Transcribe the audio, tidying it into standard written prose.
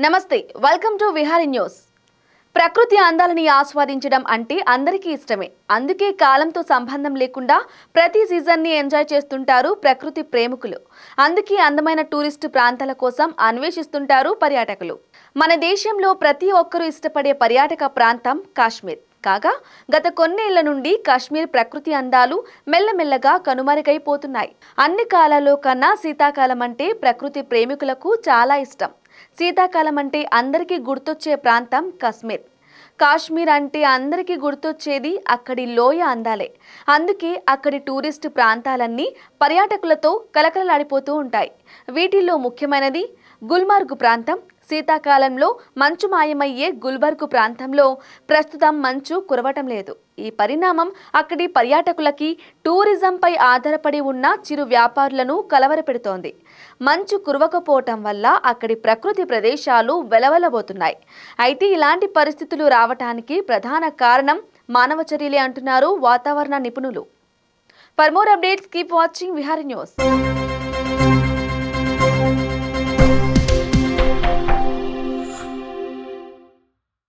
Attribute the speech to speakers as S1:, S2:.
S1: నమస్తే welcome to Vihari news. ప్రకృతి అందాలని ఆస్వాదించడం అంటే అందరికీ ఇష్టమే। అందుకే కాలంతో సంబంధం లేకుండా ప్రతి సీజన్ ని ఎంజాయ్ చేస్తుంటారు ప్రకృతి ప్రేమికులు। అందుకే అందమైన టూరిస్ట్ ప్రాంతాల కోసం అన్వేషిస్తుంటారు పర్యాటకులు। మన దేశంలో ప్రతి ఒక్కరూ ఇష్టపడే పర్యాటక ప్రాంతం కాశ్మీర్ కాగా గత కొన్నేళ్ల నుండి కాశ్మీర్ ప్రకృతి అందాలు మెల్లమెల్లగా కనుమరుగైపోతున్నాయి। అన్ని కాలాల్లో కన్నా శీతాకాలం అంటే ప్రకృతి ప్రేమికులకు చాలా ఇష్టం। శీతాకాలం అంటే అందరికీ గుర్తొచ్చే ప్రాంతం కాశ్మీర్। కాశ్మీర్ అంటే అందరికీ గుర్తొచ్చేది అక్కడి లోయ అందాలే। అందుకే అక్కడి టూరిస్ట్ ప్రాంతాలన్నీ పర్యాటకులతో కలకలలాడిపోతూ ఉంటాయి। వీటిల్లో ముఖ్యమైనది గుల్మార్గ్ ప్రాంతం। శీతాకాలంలో మంచు మాయమయ్యే గుల్బర్గ్ ప్రాంతంలో ప్రస్తుతం మంచు కురవటం లేదు। ఈ పరిణామం అక్కడి పర్యాటకులకి టూరిజంపై ఆధారపడి ఉన్న చిరు వ్యాపారులను కలవరపెడుతోంది। మంచు కురవకపోవటం వల్ల అక్కడి ప్రకృతి ప్రదేశాలు వెలవెలబోతున్నాయి। అయితే ఇలాంటి పరిస్థితులు రావటానికి ప్రధాన కారణం మానవ చర్యలే అంటున్నారు వాతావరణ నిపుణులు। For more updates keep watching Vihari news.